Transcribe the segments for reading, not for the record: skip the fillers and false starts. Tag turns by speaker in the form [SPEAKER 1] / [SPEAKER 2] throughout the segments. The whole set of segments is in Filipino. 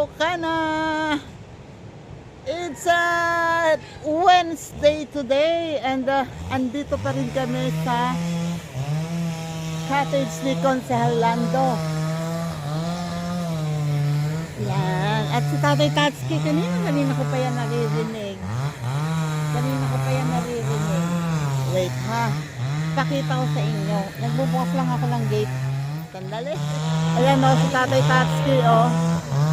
[SPEAKER 1] Hello ka na! It's Wednesday today and andito pa rin kami sa cottage ni Consehal Lando. Yan. At si Tatay Tatsuki, kanina ko pa yan naririnig. Wait ha. Pakita ko sa inyo. Nagbubukas lang ako ng gate. Sandali. Ayan o, si Tatay Tatsuki o.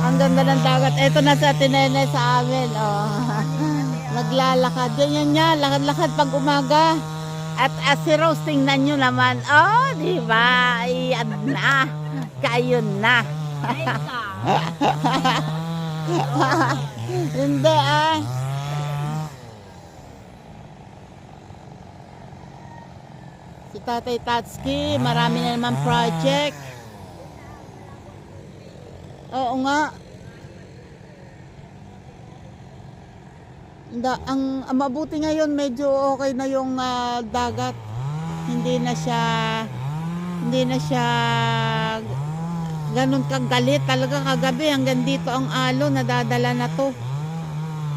[SPEAKER 1] Ang ganda ng dagat. Ito na sa tinene sa amin o. Naglalakad. Yan niya. Lakad-lakad pag umaga. At si Rose, tingnan nyo naman. Oh, diba? Ayan na. Kayo na. Hindi ah. Si Tatay Tatsuki, marami na naman project. Oo nga. Ang mabuti ngayon, medyo okay na yung dagat. Hindi na siya ganun kagalit. Talaga kagabi hanggang dito ang alo, nadadala na to.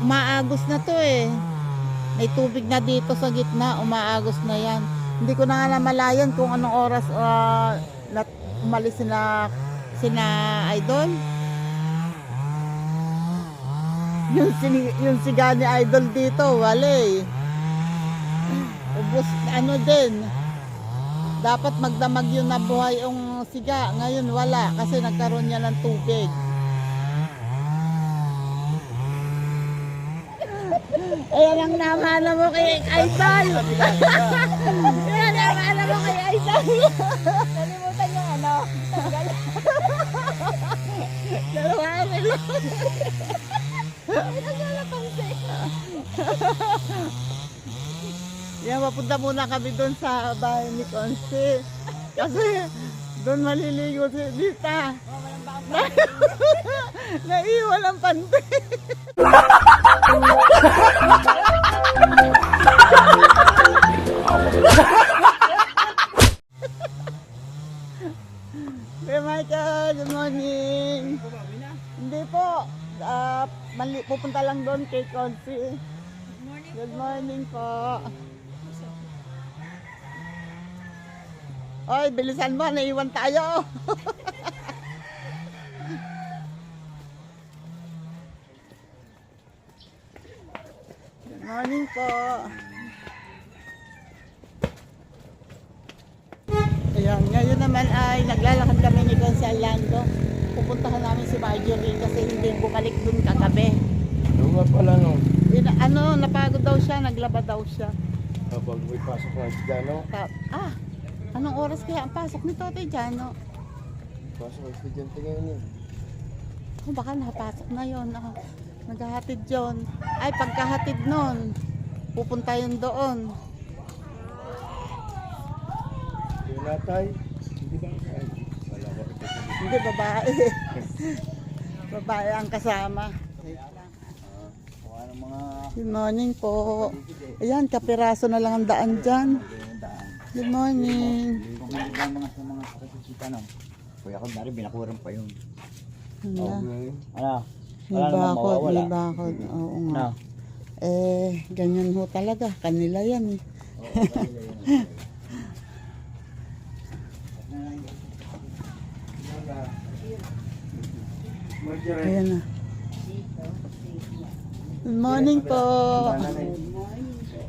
[SPEAKER 1] Umaagos na to eh. May tubig na dito sa gitna, umaagos na yan. Hindi ko na nga namalayan kung anong oras umalis sina Idol. Yung siga ni Idol dito, wale. Ubus, din. Dapat magdamag yun na buhay yung siga. Ngayon wala, kasi nagkaroon niya ng tubig. Ayan ang namana mo kay Idol. Ayan ang namana mo kay Idol. Nalimutan yung ano. Dalawa kami lang. Yan, papunta muna kami doon sa bahay ni Consi. Kasi doon maliligo si Dita. Naiwan ang pante. Hey Michael, good morning. Hindi po. Pupunta lang doon kay Consi. Good morning po. Oy, bilisan mo, naiwan tayo. Good morning po. Ayan, ngayon naman ay naglalakad kami ni Consehal Lando. Pupuntahan namin si Marjorie kasi hindi bumalik dun kagabi.
[SPEAKER 2] Ano nga pala no?
[SPEAKER 1] Napagod daw siya, naglaba daw siya.
[SPEAKER 2] Kapag may pasok na si Jano.
[SPEAKER 1] Anong oras kaya ang pasok ni Totoy Jano?
[SPEAKER 2] Pasok ang estudyante ngayon eh.
[SPEAKER 1] Baka nakapasok na yun. Naghahatid yun. Ay, pagkahatid nun, pupunta yun doon.
[SPEAKER 2] Yung natay, hindi ba? Wala ko.
[SPEAKER 1] Hindi, babae. Babae ang kasama. Good morning po. Ayan, kapiraso na lang ang daan dyan. Good morning.
[SPEAKER 3] Mga kakasita no. Kuya ko na rin, binakuran pa yun. Ano?
[SPEAKER 1] May bakod. Oo nga. Ganyan ho talaga. Kanila yan eh. Ayan na. Good morning po.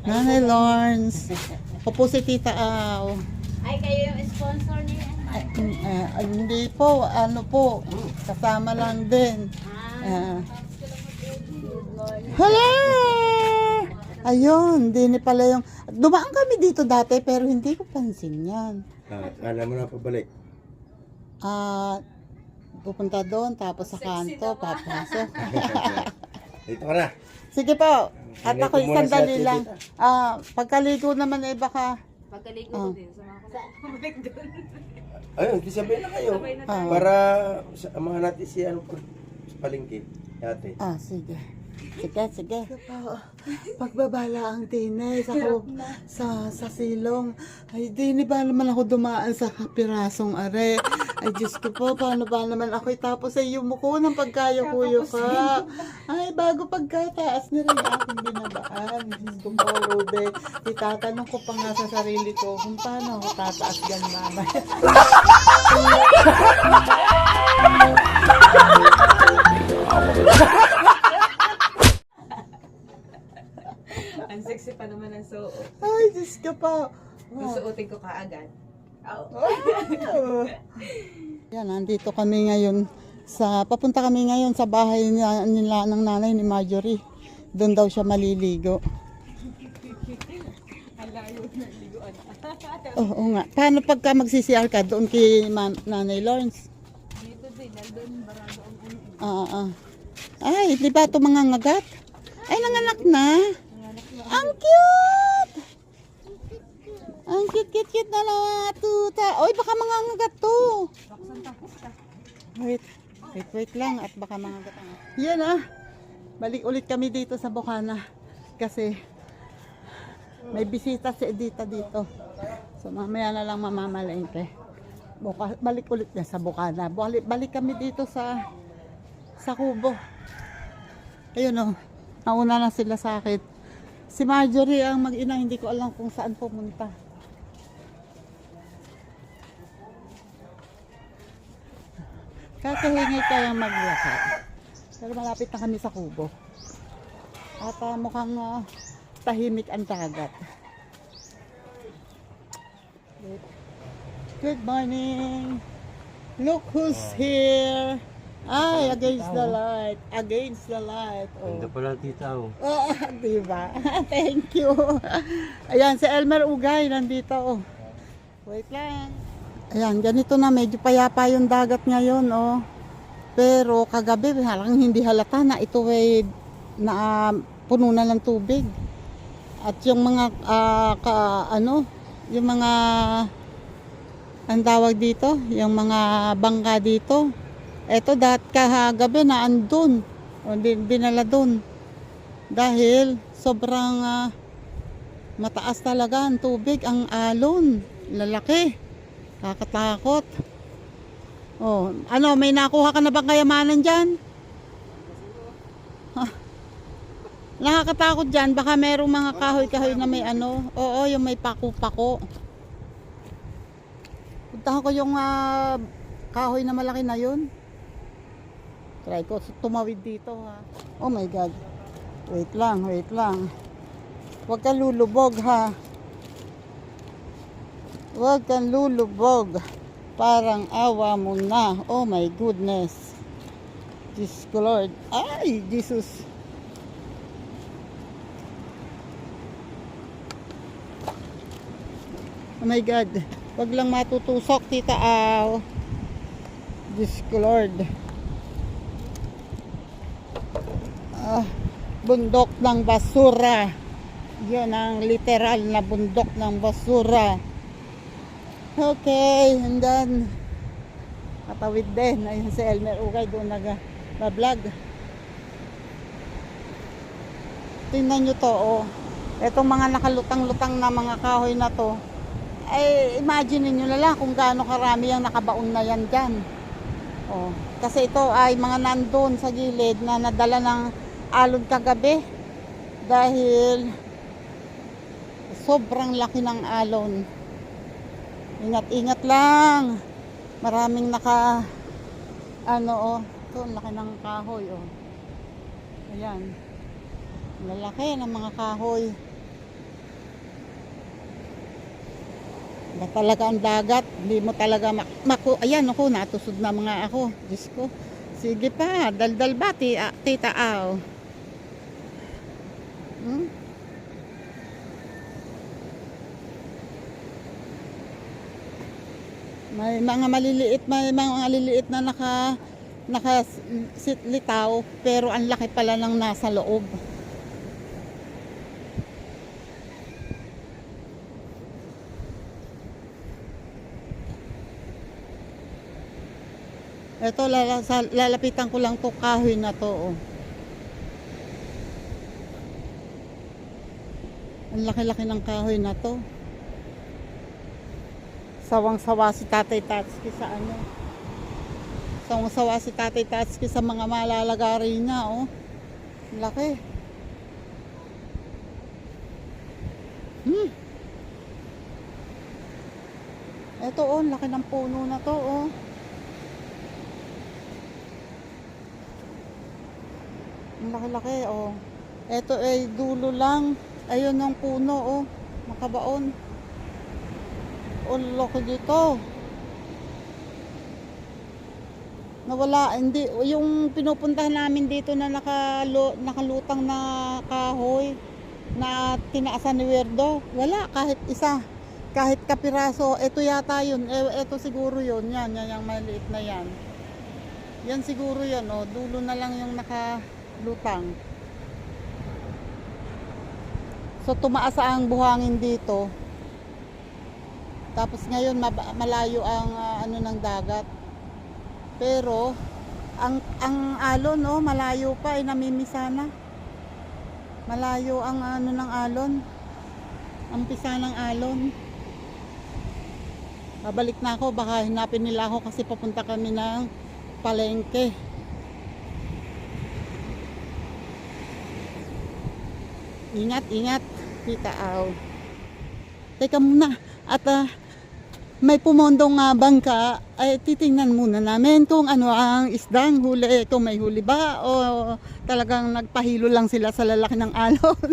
[SPEAKER 1] Nanay Lawrence. Opo si Tita Au.
[SPEAKER 4] Ay, kayo yung sponsor niya?
[SPEAKER 1] Hindi po, kasama lang din. Hello! Ayun, hindi pala yung... Dumaan kami dito dati pero hindi ko pansin yan.
[SPEAKER 2] Alam mo na pabalik.
[SPEAKER 1] Pupunta doon, tapos sa kanto, papasok.
[SPEAKER 2] Dito ka na.
[SPEAKER 1] Sige po, at
[SPEAKER 2] Ligo
[SPEAKER 1] ako
[SPEAKER 2] muna
[SPEAKER 1] isang
[SPEAKER 2] si
[SPEAKER 1] dali
[SPEAKER 2] Ate
[SPEAKER 1] lang.
[SPEAKER 2] Tita.
[SPEAKER 1] Pagkaligo naman baka...
[SPEAKER 4] Pagkaligo ko din, sa mga doon.
[SPEAKER 2] Ayun, kisabay na kayo. Para samahan natin si sa palengke. Ate.
[SPEAKER 1] Sige. Sige. Pagbabala ang tinis ako sa silong. Ay, di ba naman ako dumaan sa kapirasong are. Ay, Diyos ko po, paano ba naman ako tapos ay yumuko ng pagkayo-kuyo ka. Ay, bago pagkataas na rin aking binabaan. Diyos ko po, Rude. Itatanong ko pa nga sa sarili ko kung paano ako tataas dyan mamaya.
[SPEAKER 4] Ang sexy pa naman ang suot.
[SPEAKER 1] Ay, Diyos ko po.
[SPEAKER 4] Susuotin ko kaagad.
[SPEAKER 1] Yan, nandito kami ngayon papunta kami ngayon sa bahay nila ng nanay ni Marjorie. Doon daw siya maliligo. Oo nga. Paano pagka mag-CCR ka doon kay Nanay Lawrence?
[SPEAKER 4] Dito din, nandun barado ang ano.
[SPEAKER 1] Ay, di ba ito mga ngagat? Ay, nanganak na. Ang cute! Ang cute na mga tuta. Oy, baka mga ngagat to. Wait lang. At baka mga ngagat. Yan balik ulit kami dito sa Bukana. Kasi may bisita si Edita dito. So mamaya na lang mamamalengke. Balik ulit niya sa Bukana. Balik kami dito sa Kubo. Ayun nauna na sila sa akin. Si Marjorie ang mag-ina, hindi ko alam kung saan pumunta. Kakahingay kayang maglakad. Pero malapit na kami sa Kubo. At mukhang tahimik ang dagat. Good morning! Look who's here! Ay, against the light. Against the light.
[SPEAKER 2] Ganda pala tita oh.
[SPEAKER 1] Oo, diba? Thank you. Ayan, si Elmer Ugay nandito. Wait lang. Ayan, ganito na. Medyo payapa yung dagat ngayon. Pero kagabi, halang hindi halata na ito ay puno na ng tubig. At yung mga, yung mga, ang tawag dito, yung mga bangka dito. Eto kagabi na andun. Dinala dun. Dahil sobrang mataas talaga ang tubig, ang alon. Lalaki. Kakatakot. May nakuha ka na bang kayamanan dyan? Nakakatakot dyan. Baka merong mga kahoy-kahoy na may Oo, yung may pako-pako. Puntahan ko yung kahoy na malaki na yun. Try ko tumawid dito Oh my God. Wait lang. Huwag kang lulubog Huwag kang lulubog. Parang awa mo na. Oh my goodness. Diyos ko Lord. Ay, Jesus. Oh my God. Huwag lang matutusok, tita Aw. Diyos ko Lord. Bundok ng basura. Yun ang literal na bundok ng basura. Okay, and then katawid din. Ayun si Elmer Ugay doon nag-vlog. Tingnan nyo to Itong mga nakalutang-lutang na mga kahoy na to, ay imagine niyo na lang kung gaano karami ang nakabaon na yan dyan. Kasi ito ay mga nandun sa gilid na nadala ng alon kagabi dahil sobrang laki ng alon. Ingat lang. Maraming ito, laki ng kahoy Ayan. Lalaki ng mga kahoy. Ba talaga ang dagat, hindi mo talaga ayan natusod na mga ako. Diyos ko. Sige pa, daldal ba tita Aw? May mga maliliit na nakasilitaw, pero ang laki pala ng nasa loob. Ito, lalapitan ko lang to kahoy na to Ang laki-laki ng kahoy na to. Sawang-sawa si Tatay Tatsuki sa Sawang-sawa si Tatay Tatsuki sa mga malalagari niya, oh. Laki. Ito, oh, laki ng puno na to, oh. Ang laki-laki, oh. Ito ay dulo lang. Ayun ang puno, oh. Makabaon. Oh, laki dito. Nawala, hindi, yung pinupuntahan namin dito na nakalutang na kahoy na tinaasan ni Werdo, wala kahit isa, kahit kapiraso. Ito yata yun, ito siguro yun, yan yung maliit na yan. Yan siguro yan, oh, dulo na lang yung nakalutang. So tumaas ang buhangin dito. Tapos ngayon malayo ang ano ng dagat. Pero ang alon, oh, malayo pa, namimisa na. Malayo ang ano ng alon. Ang pisa ng alon. Babalik na ako, baka hinapin nila ako kasi papunta kami ng palengke. Ingat, ingat, Tita Aw. Teka muna, at may pumondong bangka, ay titingnan muna namin kung ano ang isdang huli, kung may huli ba o talagang nagpahilo lang sila sa lalaki ng alon.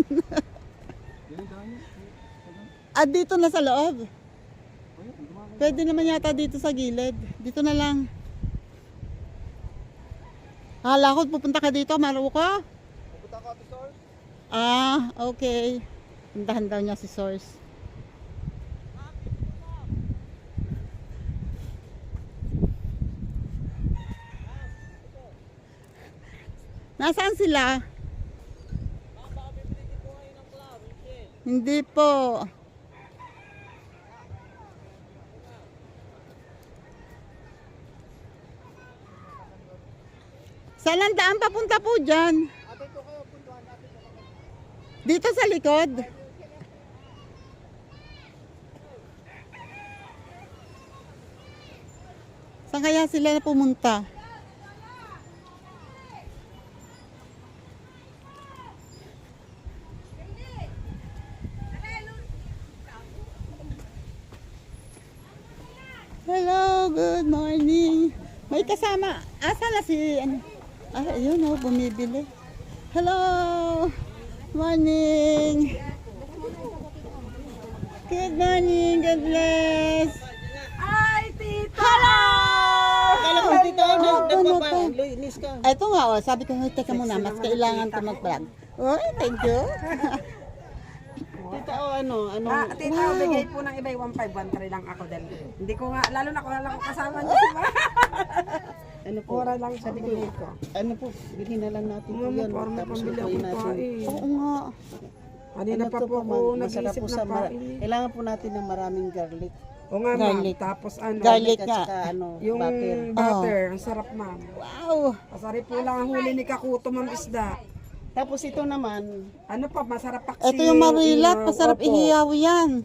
[SPEAKER 1] At dito na sa loob. Pwede naman yata dito sa gilid. Dito na lang. Hala ko, pupunta ka dito, Maruko?
[SPEAKER 3] Pupunta ka, Source?
[SPEAKER 1] Ah, okay. Puntahan daw niya si Source. Nasaan sila? Hindi po. Saan ang daan papunta po dyan? Dito sa likod? Saan kaya sila pumunta? Hello, good morning. May kasama. Asa na si ano? Ah, ayun, oh, bumibili. Hello. Morning. Good morning. God bless.
[SPEAKER 4] Ay, tita!
[SPEAKER 1] Hello.
[SPEAKER 2] Kala ko dito, nagpapalinis ka.
[SPEAKER 1] Ito nga, oh, sabi ko, teka muna, mas kailangan ko mag-vlog. Oh, thank you.
[SPEAKER 2] Tita, ano?
[SPEAKER 5] Tita, bigay po ng iba 1,513 lang ako dahil hindi ko nga, lalo na kung wala ko kasama niyo, diba?
[SPEAKER 2] Ano po?
[SPEAKER 5] Ora lang sabi ko.
[SPEAKER 2] Ano po? Bilhin na lang natin po yan.
[SPEAKER 5] Parang
[SPEAKER 2] Tapos
[SPEAKER 5] pambili
[SPEAKER 2] lutuin
[SPEAKER 5] ako
[SPEAKER 2] natin.
[SPEAKER 5] kain.
[SPEAKER 1] Oo nga.
[SPEAKER 5] Kanina pa
[SPEAKER 2] to
[SPEAKER 5] po ako
[SPEAKER 2] masarap
[SPEAKER 5] nag-iisip
[SPEAKER 2] po
[SPEAKER 5] na
[SPEAKER 2] sa
[SPEAKER 5] kain.
[SPEAKER 2] kailangan po natin ng maraming garlic.
[SPEAKER 5] O nga ma'am,
[SPEAKER 1] Garlic.
[SPEAKER 5] tapos ano,
[SPEAKER 1] Garlic
[SPEAKER 2] At
[SPEAKER 1] nga.
[SPEAKER 2] saka ano,
[SPEAKER 5] yung
[SPEAKER 2] butter.
[SPEAKER 5] butter, ang sarap ma'am.
[SPEAKER 1] Wow.
[SPEAKER 5] Pasari po lang ang huli ni Kakuto ma'am isda.
[SPEAKER 2] Tapos ito naman,
[SPEAKER 5] Ano pa, masarap pa
[SPEAKER 1] Ito yung marilat, masarap ihiyaw yan.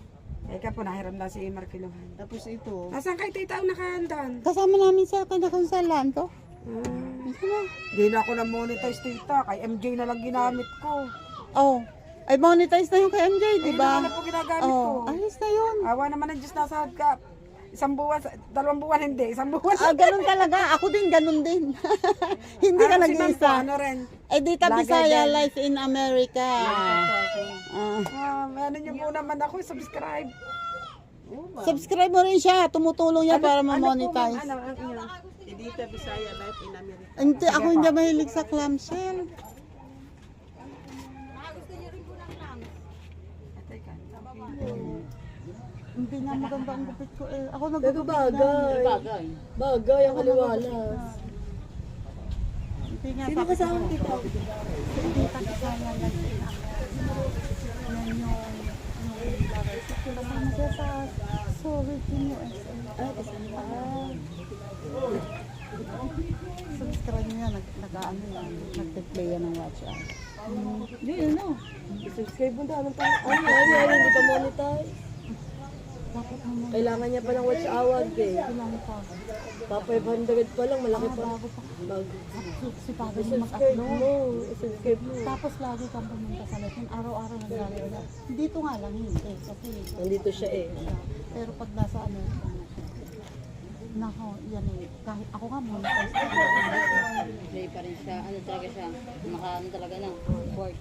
[SPEAKER 5] Eka po, nahiram lang si Imar Kiluhan.
[SPEAKER 2] tapos ito.
[SPEAKER 5] Nasaan kay tita ang nakahandan?
[SPEAKER 1] Kasama namin sa kanakonsalan to.
[SPEAKER 5] Hindi na ako na-monetize tita, kay MJ na lang ginamit ko.
[SPEAKER 1] Oh, ay monetize na yung kay MJ, di
[SPEAKER 5] Ayun
[SPEAKER 1] ba?
[SPEAKER 5] naman na po ginagamit ko.
[SPEAKER 1] Oh, ayos na yun.
[SPEAKER 5] Awa naman ng Diyos nasa ka. Isang buwan, 2 buwan hindi, isang buwan.
[SPEAKER 1] Ah, ganun talaga. Ako din, ganun din. Hindi ka
[SPEAKER 5] Si ma'am po,
[SPEAKER 1] nag-iisa.
[SPEAKER 5] ano rin?
[SPEAKER 1] Eh, Dita
[SPEAKER 5] Vlogger
[SPEAKER 1] Bisaya
[SPEAKER 5] din.
[SPEAKER 1] Life in America.
[SPEAKER 5] Ano niyo po naman ako, subscribe.
[SPEAKER 1] Subscribe mo rin siya. Tumutulong yan para ma-monetize.
[SPEAKER 5] Ano ang inyo?
[SPEAKER 2] Dito Bisaya Life in America.
[SPEAKER 1] Hindi, ako hindi mahilig sa clamshell.
[SPEAKER 5] Teka.
[SPEAKER 1] Hindi nga maganda ang gupit ko eh. Ako nagugupit
[SPEAKER 6] Bagay. Bagay ang kaliwalas.
[SPEAKER 1] Hindi nga. Sino kasama dito? Hindi ka kasama lang. Yan yung kasama siya sa Soviet Union. Subscribe niya, nag-ano yan. Nag-play yan ng watch out.
[SPEAKER 6] Yun, ano? Subscribe mo dahil ano, hindi pa monetize.
[SPEAKER 1] Dapat naman.
[SPEAKER 6] Kailangan niya pa ng watch award eh.
[SPEAKER 1] Kailangan pa.
[SPEAKER 6] Pa 500 pa lang, malaki pa.
[SPEAKER 1] Bago pa. Sipagan mo
[SPEAKER 6] Subscribe
[SPEAKER 1] mag-upload.
[SPEAKER 6] mo. Subscribe mo.
[SPEAKER 1] Tapos lagi kang pumunta sa lesson. Araw-araw naglalaro. Dito nga lang hindi. Kasi
[SPEAKER 6] Nandito siya eh.
[SPEAKER 1] pero pag nasa ano, nako, yan eh. Kahit ako nga muna.
[SPEAKER 7] Play pa rin siya. Ano talaga siya? Ano talaga na? Work.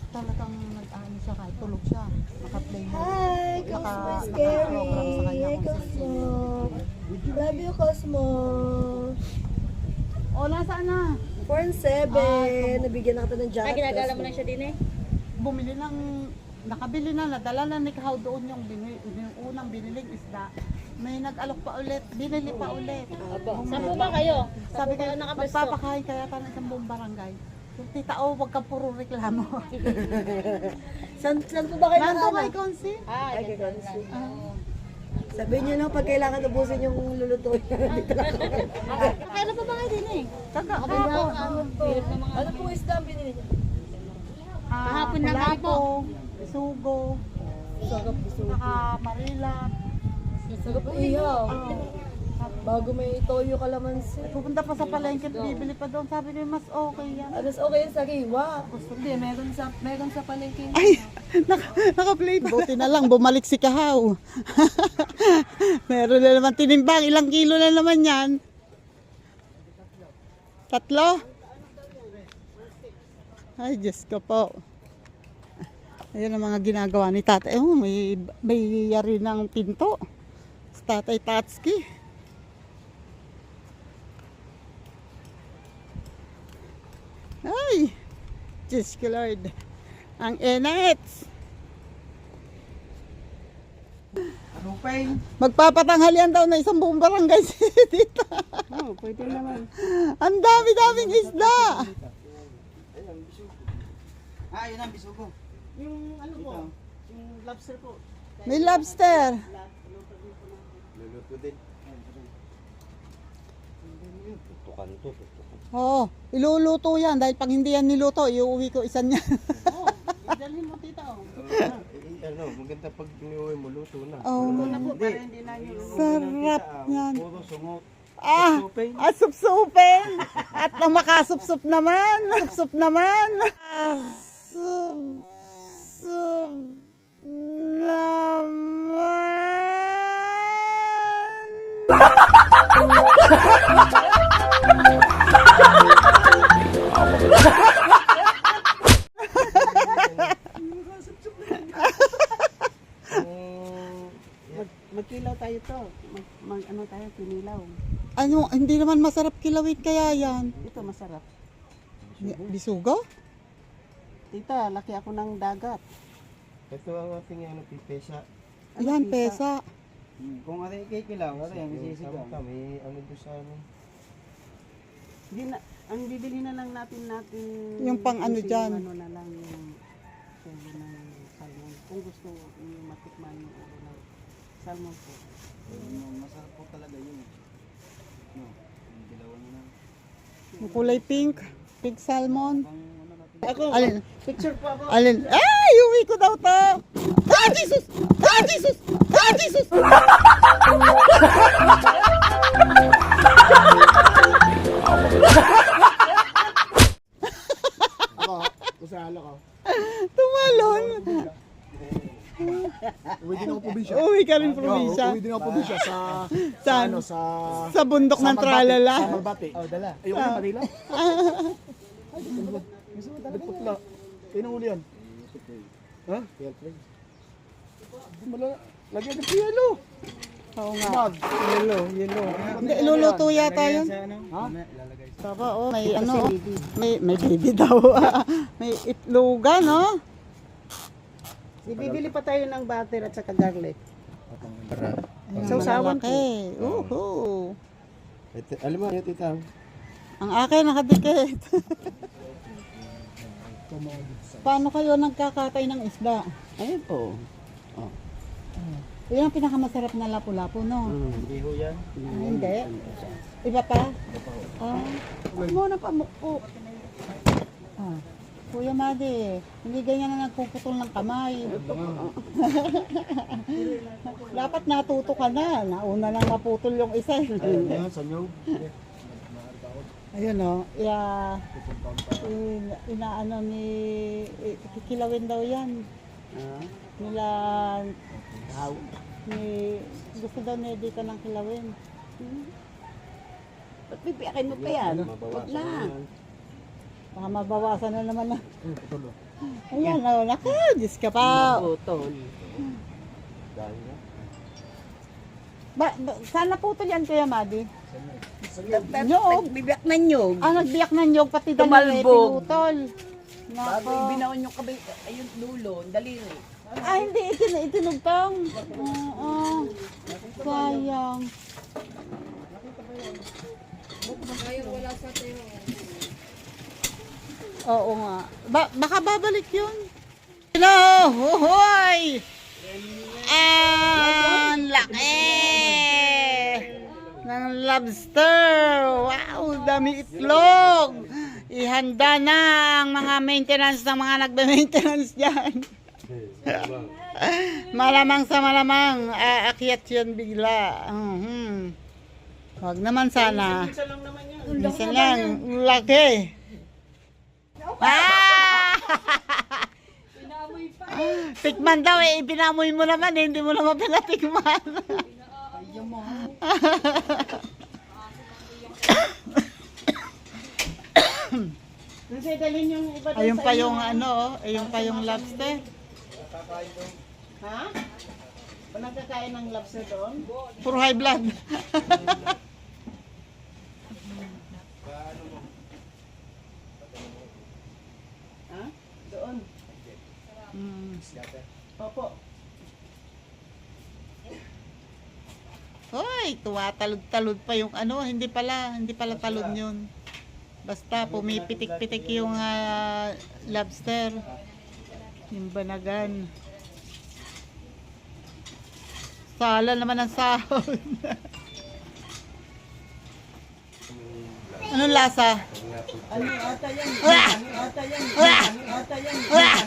[SPEAKER 1] Talagang nag-ano siya kahit tulog siya. Naka-play mo.
[SPEAKER 6] Hi, Cosmo Scary.
[SPEAKER 1] Naka-program sa kanya
[SPEAKER 6] Hi,
[SPEAKER 1] kung
[SPEAKER 6] Cosmo.
[SPEAKER 1] sino.
[SPEAKER 6] Love you, Cosmo.
[SPEAKER 1] O, nasaan na?
[SPEAKER 6] 4-7. Nabigyan na kita ng jacket.
[SPEAKER 7] Ay, ginagala mo na siya din eh.
[SPEAKER 1] Bumili ng, nakabili na, nadala na ni Kao doon yung, yung unang biniling isda. May nag-alok pa ulit, binili pa ulit.
[SPEAKER 7] Saan po ba kayo?
[SPEAKER 1] Sabi ko,
[SPEAKER 7] nakapwesto?
[SPEAKER 1] magpapakain kaya ka ng isang buong barangay. Yung tita, oh, wag kang puro reklamo.
[SPEAKER 6] Saan po ba kayo
[SPEAKER 1] Nandun
[SPEAKER 6] nakala?
[SPEAKER 1] kay Consi.
[SPEAKER 6] Ay, kay Consi. Sabihin niyo na, pag kailangan ubusin yung lulutuin. Dito lang ako.
[SPEAKER 7] Kailan pa ba kayo din eh?
[SPEAKER 1] Kahapon.
[SPEAKER 7] Hirap na mga...
[SPEAKER 6] Ano pong isda ang binili niya?
[SPEAKER 7] Kahapon na nga po.
[SPEAKER 1] Sugo,
[SPEAKER 6] Sarap gusto.
[SPEAKER 1] saka marilat.
[SPEAKER 6] Sarap po ihaw. Bago may toyo kalamansi.
[SPEAKER 1] Pupunta pa sa palengke, bibili pa doon. Sabi ko, mas okay yan.
[SPEAKER 6] Alas okay yung sariwa. Hindi, meron sa palengke.
[SPEAKER 1] Ay, naka-play pa. Buti na lang, bumalik si Kahaw. Meron na naman tinimbang. Ilang kilo na naman yan? 3? Ay, Diyos ko po. Ayan ang mga ginagawa ni tatay. Oh, may yari ng pinto. Sa tatay Tatski. Ay, Diyos ko Lord. Ang init. Magpapatanghalian daw na isang buong barangay dito.
[SPEAKER 5] Oh, pwede naman.
[SPEAKER 1] Ang dami-daming isda.
[SPEAKER 2] Yun ang bisugo.
[SPEAKER 5] Yung ano po, yung lobster po.
[SPEAKER 1] May lobster.
[SPEAKER 2] Luluto din. Tutukan to.
[SPEAKER 1] Oo, iluluto yan. Dahil pag hindi yan niluto, iuwi ko isa niya.
[SPEAKER 5] Dalhin mo tita oh.
[SPEAKER 2] Maganda pag iniuwi mo, luto na.
[SPEAKER 1] Oh,
[SPEAKER 5] Para hindi na yung
[SPEAKER 1] sarap yan.
[SPEAKER 2] Puro sungot.
[SPEAKER 1] Supsupin. At nang makasupsup naman. Supsup naman. Supsup naman.
[SPEAKER 5] magkilaw tayo to. Ano tayo, kinilaw.
[SPEAKER 1] Ano, hindi naman masarap kilawin kaya yan.
[SPEAKER 5] Ito masarap.
[SPEAKER 1] Bisugo?
[SPEAKER 5] Tita, laki ako ng dagat.
[SPEAKER 2] Ito ang ating pipesa.
[SPEAKER 1] Ayan, pesa.
[SPEAKER 3] Kung ari kikilaw, ari ang isisigaw.
[SPEAKER 2] Kami, ano doon sa amin.
[SPEAKER 5] Di na, ang bibili na lang natin
[SPEAKER 1] Yung pang ano
[SPEAKER 5] yung
[SPEAKER 1] dyan.
[SPEAKER 5] ano na lang yung ulo ng salmon. Kung gusto yung matikman yung ulo ng salmon po.
[SPEAKER 3] Masarap po talaga yun. No, yung dilawan na.
[SPEAKER 1] Yung kulay pink. Pink salmon.
[SPEAKER 5] Ako,
[SPEAKER 1] Alin?
[SPEAKER 5] picture po ako.
[SPEAKER 1] Alin? Ay, uwi ko daw to. Ah, Jesus! Ah, Jesus! Ah, Jesus!
[SPEAKER 3] Usalo ko.
[SPEAKER 1] Tumalon.
[SPEAKER 3] Uwi din ako probinsya.
[SPEAKER 1] Uwi ka rin probinsya.
[SPEAKER 3] Uwi din ako probinsya sa
[SPEAKER 1] Saan?
[SPEAKER 3] ano sa
[SPEAKER 1] Sa bundok ng tralala.
[SPEAKER 3] Sa Malbate. Oh, dala. Ayoko na Manila. Gusto mo talaga putla. Pinong uli yan. Ha? Lagyan ng yelo.
[SPEAKER 1] Oo nga.
[SPEAKER 3] Mad.
[SPEAKER 2] Yellow.
[SPEAKER 1] Hindi, iluluto yata yun.
[SPEAKER 3] Ha?
[SPEAKER 1] Taba, oh, may ano, may baby daw. May itlogan, no?
[SPEAKER 5] Bibili pa tayo ng butter at saka garlic.
[SPEAKER 2] Para.
[SPEAKER 5] Sausawan po.
[SPEAKER 1] Malaki. Uhu.
[SPEAKER 2] Ito, alam mo, yung tita.
[SPEAKER 1] Ang akin nakadikit. Paano kayo nagkakatay ng isda?
[SPEAKER 5] Ayun po.
[SPEAKER 1] Yan ang pinakamasarap na lapu-lapu, no?
[SPEAKER 2] Hindi ho yan.
[SPEAKER 1] Hindi. Iba pa? Ah.
[SPEAKER 5] Huwag mo na pamukpo.
[SPEAKER 1] Ah. Kuya Madi, hindi ganyan na nagpuputol ng kamay. Dapat natuto ka na. Nauna lang maputol yung isa. Ayun o. Inaano ni... Kikilawin daw yan. Nila... Gusto daw na dito ng kilawin.
[SPEAKER 5] Ba't pipiakin mo pa yan? Huwag na.
[SPEAKER 1] Baka mabawasan na naman na. Ayan o. Naku, Diyos ka pa.
[SPEAKER 5] Putol.
[SPEAKER 1] Saan naputol yan, Kuya Madi? Nyog.
[SPEAKER 5] Bibiyak na nyog.
[SPEAKER 1] Nagbiyak ng nyog, pati
[SPEAKER 5] Tumalbog.
[SPEAKER 1] pinutol.
[SPEAKER 5] Bago
[SPEAKER 1] Nako.
[SPEAKER 5] ibinaon yung kabay, ayun, dulo, daliri.
[SPEAKER 1] Hindi, itinugtong. Oo. Sayang. Oo nga. Baka babalik yun. Hello! Hohoy! Ang laki! Ng lobster! Wow! Dami itlog! Ihanda na ang mga maintenance ng mga nagbe-maintenance dyan. Malamang sa malamang, aakyat yun bigla. Wag naman sana. Minsan lang, laki. Tikman daw eh, ibinamoy mo naman eh, hindi mo naman pinatikman. Ayun pa yung ano, ayun pa yung lobster. Ha? Ba nagkakain ng lobster doon? Puro high blood. Ha? Doon. Opo. Hoy, tumatalod-talod pa yung ano, hindi pala talod yun. Basta pumipitik-pitik yung lobster. Yung banagan. Sala naman ang sahod. Anong lasa?
[SPEAKER 5] Ano ata yan?
[SPEAKER 1] Ah!
[SPEAKER 5] Ano ata yan?
[SPEAKER 1] Ah!
[SPEAKER 5] Ano ata yan?
[SPEAKER 1] Ah!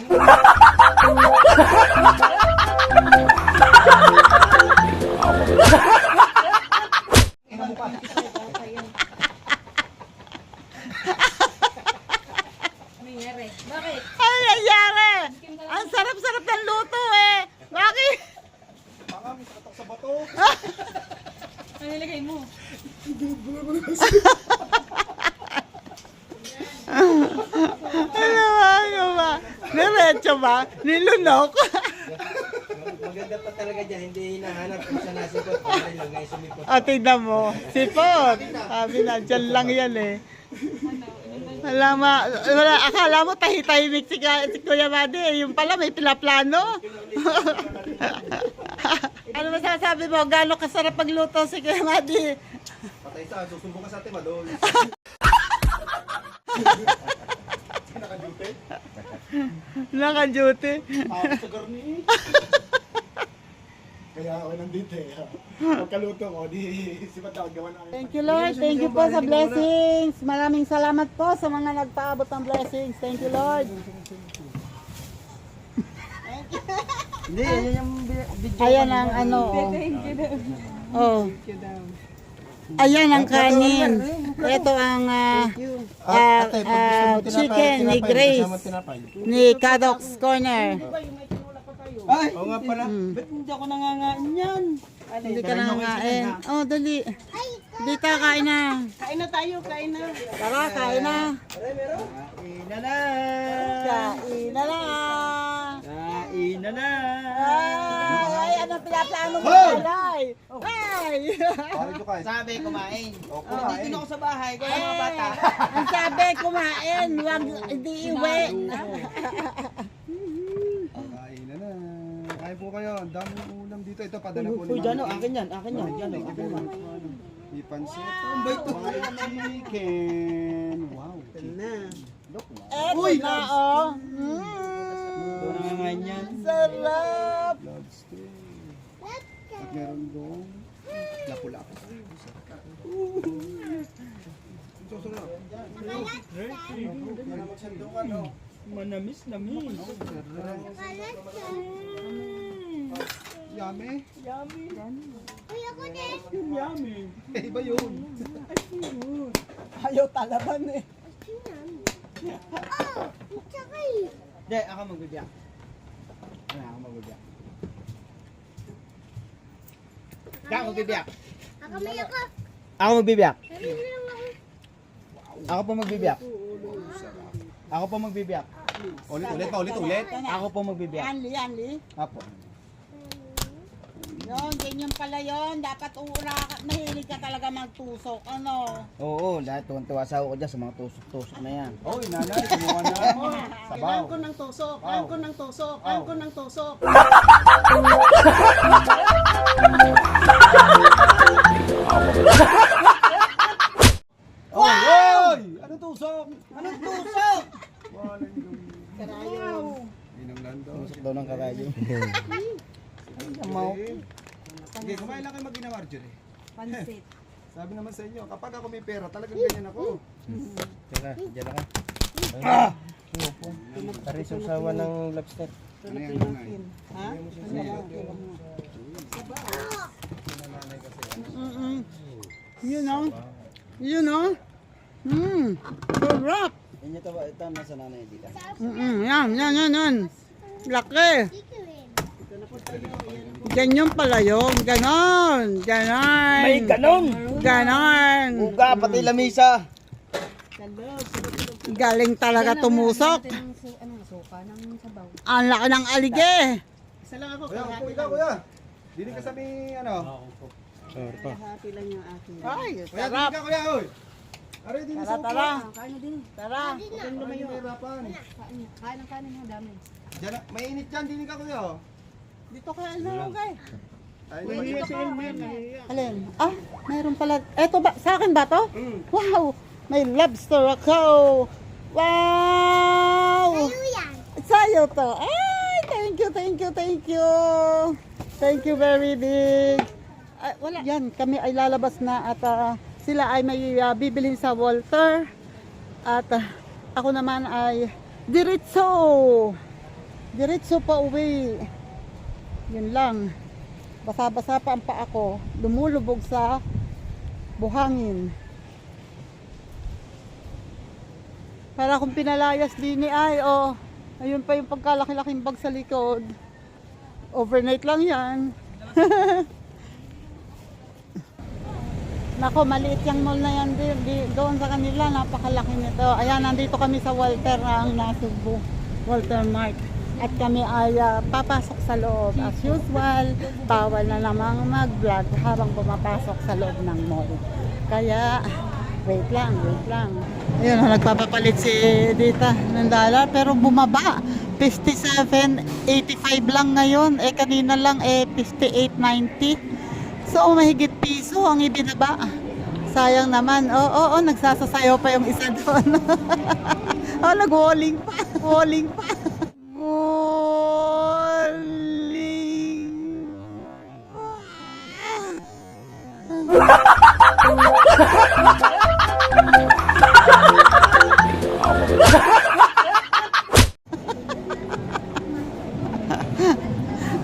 [SPEAKER 1] Ano nangyari? Ang sarap-sarap ng luto eh. Bakit?
[SPEAKER 5] Ano nilagay mo?
[SPEAKER 1] Ano ba? Diretso ba? Nilunok?
[SPEAKER 2] Maganda pa talaga dyan, hindi hinahanap kung saan nasipot. Para lang ngayon sumipot.
[SPEAKER 1] Tingnan mo. Sipot. Sabi na, dyan lang yan eh. Akala mo tahitahimik si Kuya Madi eh. Yung pala may pinaplano. Ano masasabi mo? Gano'ng kasarap magluto si Kuya Madi?
[SPEAKER 2] Patay sa, susumbong ka sa atin, madol.
[SPEAKER 1] Naka-duty.
[SPEAKER 3] Sa garni. Kaya ako nandito eh. Pagkaluto ko, di sipat ako gawa na.
[SPEAKER 1] Thank you Lord. Thank you po sa blessings. Maraming salamat po sa mga nagpaabot ng blessings. Thank you Lord.
[SPEAKER 3] Hindi, yan yung video.
[SPEAKER 1] Ayan ang ano. Oh. Ayan ang kanin. Ito ang chicken ni Grace. Ni Kadok's Corner.
[SPEAKER 3] Ay!
[SPEAKER 2] Oo nga pala.
[SPEAKER 5] Ba't hindi ako nangangain yan?
[SPEAKER 1] Hindi ka nangangain. Oh, dali. Dito, kain na.
[SPEAKER 5] Kain na tayo, kain na.
[SPEAKER 1] Tara, kain na.
[SPEAKER 3] Kain na na!
[SPEAKER 1] Kain na na.
[SPEAKER 3] Kain na na!
[SPEAKER 1] Ay, ano pinaplano mo? Ay! Ay!
[SPEAKER 3] Sabi kumain.
[SPEAKER 5] Dito na ako sa bahay, kaya mga bata.
[SPEAKER 1] Ang sabi, kumain. Huwag, hindi iwi.
[SPEAKER 3] Kain na na. Kain po kayo. Ang daming ulam dito. Ito, padala po
[SPEAKER 5] Uy, Jano, akin yan, akin yan. Jano, akin yan.
[SPEAKER 3] May pansit. Ang bait to. Chicken. Wow.
[SPEAKER 1] Eto na, oh.
[SPEAKER 5] Nangangain yan.
[SPEAKER 1] Sarap.
[SPEAKER 3] Lobster. At meron doon. Lapu-lapu. Susunod. Manamis.
[SPEAKER 8] Yummy.
[SPEAKER 3] Iba yun.
[SPEAKER 5] Ayaw talaban eh.
[SPEAKER 3] Hindi, ako magbibiyak. Ako magbibiyak. Ako magbibiyak. Ako magbibiyak. Ako po magbibiyak. Ako po magbibiyak.
[SPEAKER 8] Ulit.
[SPEAKER 3] Ako po magbibiyak.
[SPEAKER 1] Yanli.
[SPEAKER 3] Apo.
[SPEAKER 1] Yun, ganyan pala yun. Dapat mahilig ka talaga magtusok. Ano?
[SPEAKER 3] Oo, lahat tuwan-tuwa sa ako dyan sa mga tusok-tusok na yan. Oy, nanay, kumuha na. Sabaw.
[SPEAKER 5] Kailangan ko ng tusok. Kailangan ko ng tusok. Kailangan ko ng tusok.
[SPEAKER 3] Oy! Ano tusok?
[SPEAKER 1] Anong tusok?
[SPEAKER 3] Tusok daw ng karayo.
[SPEAKER 8] Sige, kumain lang kayo mag-ina, Marjorie.
[SPEAKER 5] Pansit.
[SPEAKER 8] Sabi naman sa inyo, kapag ako may pera, talagang ganyan ako.
[SPEAKER 2] Teka, dyan na ka. Tari sawa ng lobster.
[SPEAKER 8] Ano yan, nanay?
[SPEAKER 5] Ha?
[SPEAKER 1] You know? Sarap.
[SPEAKER 3] Inyo to ba? Ito nasa nanay dito.
[SPEAKER 1] Yan. Laki. Ganyan pala yun. Ganon.
[SPEAKER 3] May ganon!
[SPEAKER 1] Ganon.
[SPEAKER 3] Uga, pati lamisa.
[SPEAKER 1] Galing talaga tumusok. Ang laki ng alige.
[SPEAKER 5] Isa lang ako.
[SPEAKER 8] Kuya, upo ikaw, kuya. Dili ka sa may, ano?
[SPEAKER 5] Happy lang yung akin.
[SPEAKER 1] Ay,
[SPEAKER 8] Kuya, dili
[SPEAKER 1] sarap.
[SPEAKER 8] ka, kuya, oy. Aray, dili sa upo.
[SPEAKER 1] Tara.
[SPEAKER 5] Kain na din.
[SPEAKER 1] Tara.
[SPEAKER 8] Huwag kang mahirapan.
[SPEAKER 5] Kain ng kanin mo, dami.
[SPEAKER 8] Diyan, mainit dyan, dili ka, kuya. oh.
[SPEAKER 1] Dito ka, Lugay.
[SPEAKER 8] Ay,
[SPEAKER 1] Alin? Ah, mayroon pala. Eto ba? Sa akin ba to? Wow! May lobster ako! Wow! Sa'yo to. Ay, thank you. Thank you very big. Ay, wala. Yan, kami ay lalabas na at sila ay may bibilhin sa Walter. At ako naman ay diretso pa uwi. Yun lang. Basa-basa pa ang paa ko. Lumulubog sa buhangin. Para kung pinalayas din ay, oh. Ayun pa yung pagkalaki-laking bag sa likod. Overnight lang yan. Nako, maliit yung mall na yan doon sa kanila. Napakalaki nito. Ayan, nandito kami sa Walter ang Nasugbu. Walter Mart. At kami ay papasok sa loob. As usual, bawal na namang mag-vlog habang pumapasok sa loob ng mall. Kaya, wait lang. Ayun, nagpapapalit si Dita ng dollar pero bumaba. 57.85 lang ngayon. Kanina lang 58.90. So, mahigit piso ang ibinaba. Sayang naman. Oo, nagsasasayaw pa yung isa doon. Nag-walling pa. Walling.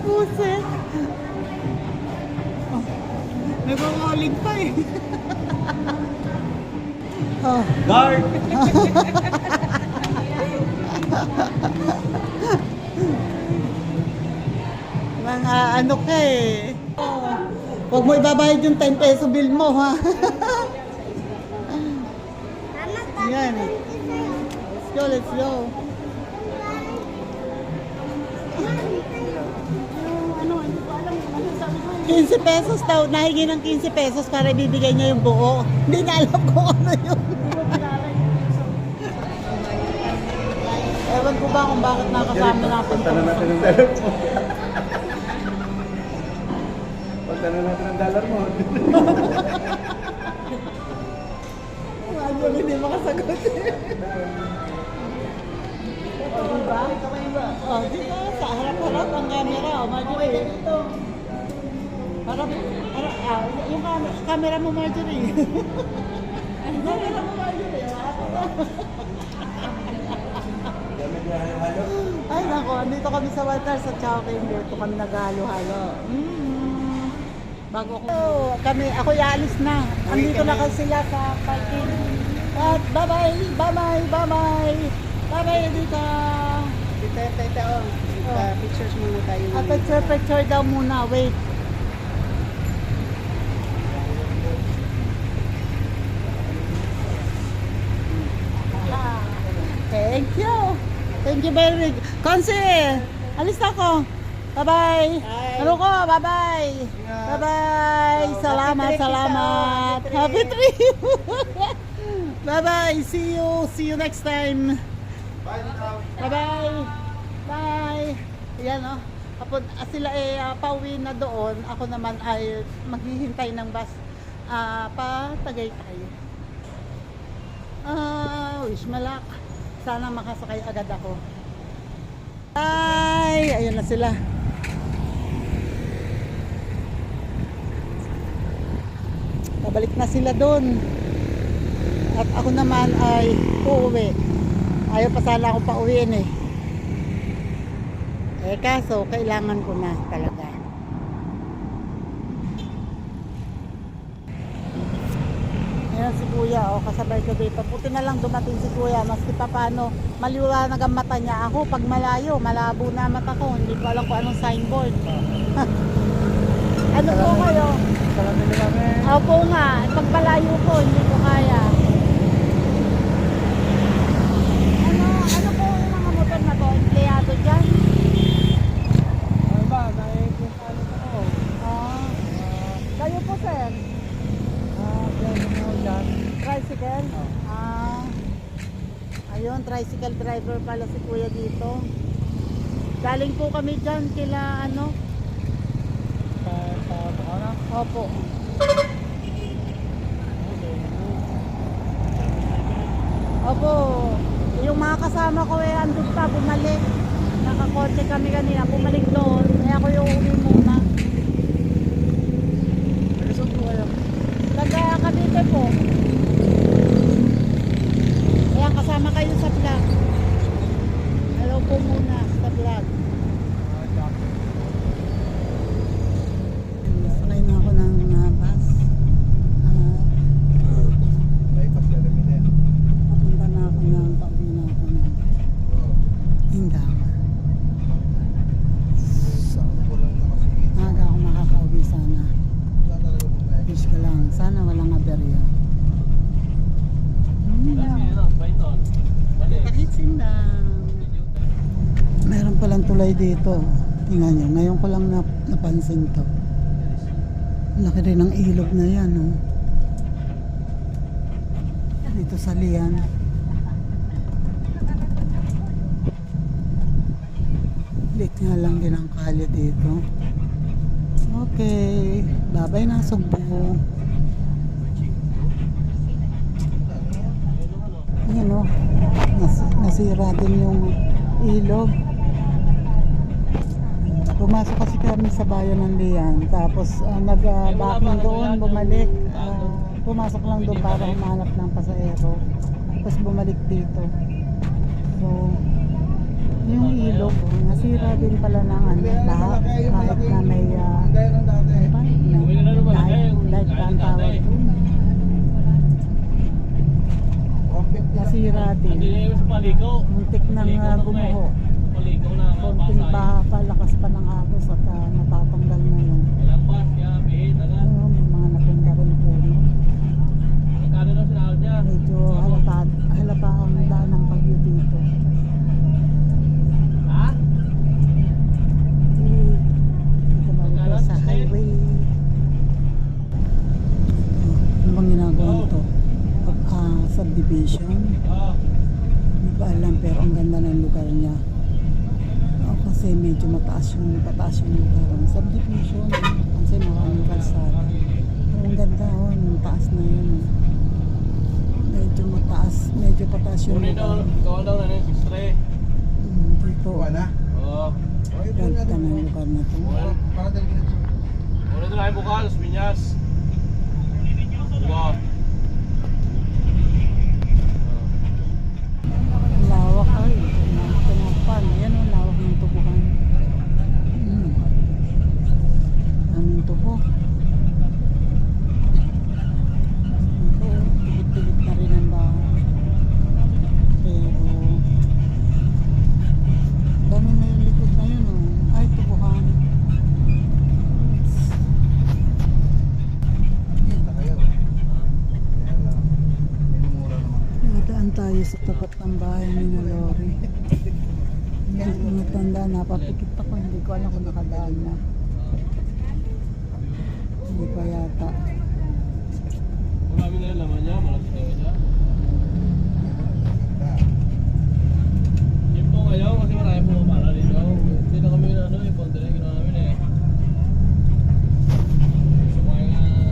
[SPEAKER 1] Puset. Nag-walling pa eh.
[SPEAKER 3] Guard!
[SPEAKER 1] Mga ano ka eh. Huwag mo ibabayad yung 10 peso bill mo ha. Yan. Let's go. 15 pesos daw. Nahingi ng 15 pesos para ibibigay niya yung buo. Hindi na alam kung ano yun. Ewan ko ba kung bakit nakasama natin.
[SPEAKER 2] Pagtanong natin ng dollar mo. Pagtanong natin ng dollar mo.
[SPEAKER 1] Ano, hindi makasagot. Diba? Oh, diba? Sa harap-harap ang camera. O, Marjorie. Harap, yung camera mo, Marjorie. Ang camera mo, Marjorie.
[SPEAKER 2] naghahalo-halo.
[SPEAKER 1] Ay nako, andito kami sa Waters at saka kay Humberto kami naghalo-halo. Bago ako yaalis na. Andito na kasi sila sa parking. At bye-bye, bye-bye, bye-bye. Bye-bye, Edita.
[SPEAKER 5] Tita, pictures muna tayo.
[SPEAKER 1] At picture daw muna, wait. Thank you. Thank you very much. Konsi, alis na ako. Bye-bye. Ano ko? Bye-bye. Bye-bye. Salamat, salamat. Happy trip. Bye-bye. See you. See you next time. Bye-bye. Bye. Yan o. Kapag sila pauwi na doon, ako naman ay maghihintay ng bus pa Tagaytay. Wish me luck. Sana makasakay agad ako. Bye! Ayun na sila. Pabalik na sila doon. At ako naman ay uuwi. Ayaw pa sana akong pauwiin eh. Kaso kailangan ko na talaga. Ayan si Kuya, kasabay ko dito. Puti na lang dumating si Kuya, maski pa paano maliwanag ang mata niya. Ako pag malayo, malabo na mata ko. Hindi ko alam kung anong signboard. Ano po kayo? Opo nga, pag malayo ko, hindi ko kaya. Ano po yung mga motor na to? Empleyado dyan? Kayo po, sir? Tricycle? Ayun, tricycle driver pala si Kuya dito. Galing po kami dyan kila ano? Opo. Opo. Yung mga kasama ko andun pa, bumalik. Nakakotse kami kanina, bumalik doon. Kaya ako yung uwi muna. Taga Cavite po. Ayan, kasama kayo sa vlog. Hello po muna sa vlog. Sakay na ako ng bus. Papunta na ako ng pauwi na ako ng Indama. Maaga ako makakauwi sana. Wish ko lang, sana walang aberya. Kahit sindang. Meron palang tulay dito. Tingnan nyo, ngayon ko lang napansin to. Laki rin ng ilog na yan. Oh. Dito sa Lian. Lit nga lang din ang kalye dito. Okay, babay na Sugbo. Ayan o, nasira din yung ilog. Pumasok kasi kami sa bayan ng Lian, tapos nag-backing doon, bumalik. Pumasok lang doon para humanap ng pasahero, tapos bumalik dito. So, yung ilog, nasira din pala ng lahat, kahit na may light ang tawag doon. Nasira din. Muntik nang gumuho. Konting palakas pa ng agos at natatanggal na yun. May mga napunda rin po. Medyo halata ang daan ng bagyo dito. Dito na ito sa highway. Ano bang ginagawa ito? Subdivision. Hindi ko alam, pero ang ganda ng lugar niya. Kasi medyo pataas yung lugar. Subdivision. Kasi maraming kalsada. Ang ganda, yung taas na yun. Medyo pataas yung lugar. Dito. Ganda ng lugar na ito. Lawak ay. tayo sa tapat ng bahay ni na Lori. Yan, matanda, napapikit ako. Hindi ko alam kung nakadaan na. Hindi pa yata.
[SPEAKER 9] Marami na yung laman niya, malaki na siya. Yun po ngayon kasi marami po para dito. Hindi na kami konti na ginawa namin eh. So kaya nga,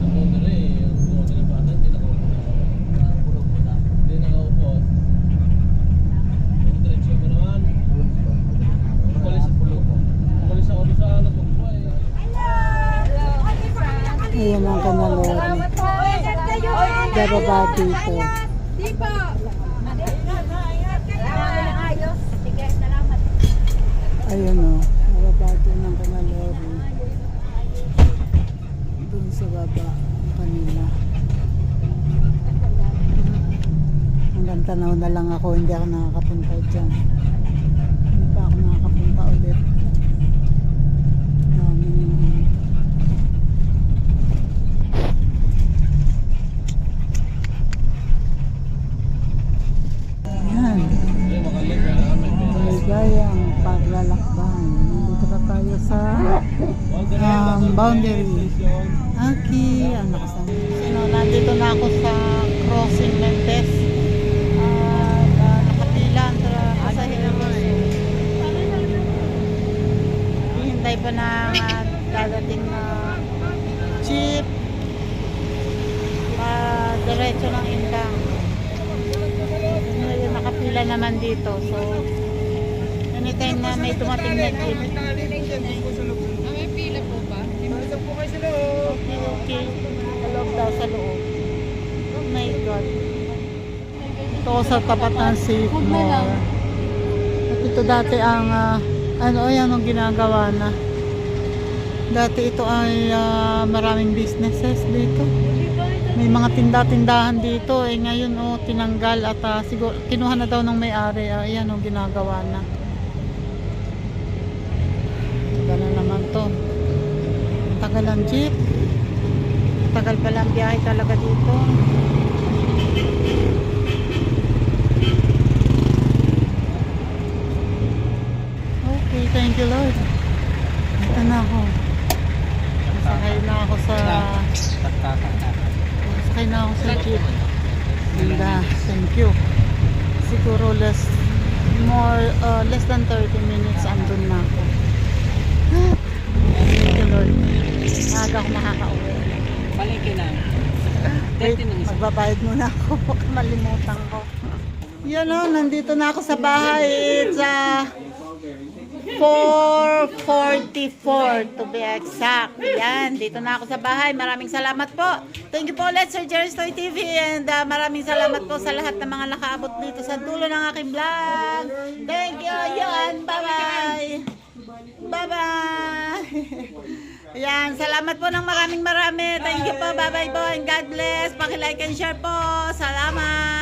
[SPEAKER 9] ang konti na eh, ang konti na bata, hindi nakaupo. Hindi nakaupo. Ang diretsyo ko naman. Umalis ako doon sa natugpo eh.
[SPEAKER 1] Ayan ang kanalori. Bababa dito. Ayun o. Bababa doon ang kanalori. Doon sa baba ang kanila. Hanggang tanaw na lang ako. Hindi ako nakakapunta dyan. Hindi pa ako nakakapunta ulit. Ayan. Maligayang paglalakbay. Nandito na tayo sa boundary. Aki, ang lakas ng nandito na ako sa crossing Mentes. Nakapila ang pasahiran ko. Hihintay pa ng dadating na jeep. Diretso ng Indang. Ngayon nakapila naman dito. So, anytime na may dumating na jeep.
[SPEAKER 7] May pila po ba?
[SPEAKER 1] Okay, okay. Sa loob daw, sa loob. Oh my God. Ito sa tapat ng Safe Mall. At ito dati ang, ayan ang ginagawa na. Dati ito ay maraming businesses dito. May mga tinda-tindahan dito. Ngayon tinanggal at siguro kinuha na daw ng may-ari. Ayan ginagawa na. Ganun naman to. Tagal ang jeep. Tagal pala ang biyahe talaga dito. Okay, thank you Lord. Ito na ako. Sakay na ako sa jeep. And thank you. Siguro less than 30 minutes andun na ako. Thank you Lord. Maaga ako makakauwi.
[SPEAKER 5] Palengke na.
[SPEAKER 1] Wait, magbabayad muna ako. Baka malimutan ko. Yan nandito na ako sa bahay. It's 4:44 to be exact. Yan, dito na ako sa bahay. Maraming salamat po. Thank you po ulit Sir Jerry's Toy TV and maraming salamat po sa lahat ng mga nakaabot dito sa dulo ng aking vlog. Thank you. Yan, bye-bye. Bye-bye. Yan, salamat po ng marami. Thank you po. Bye-bye po and God bless. Paki-like and share po. Salamat.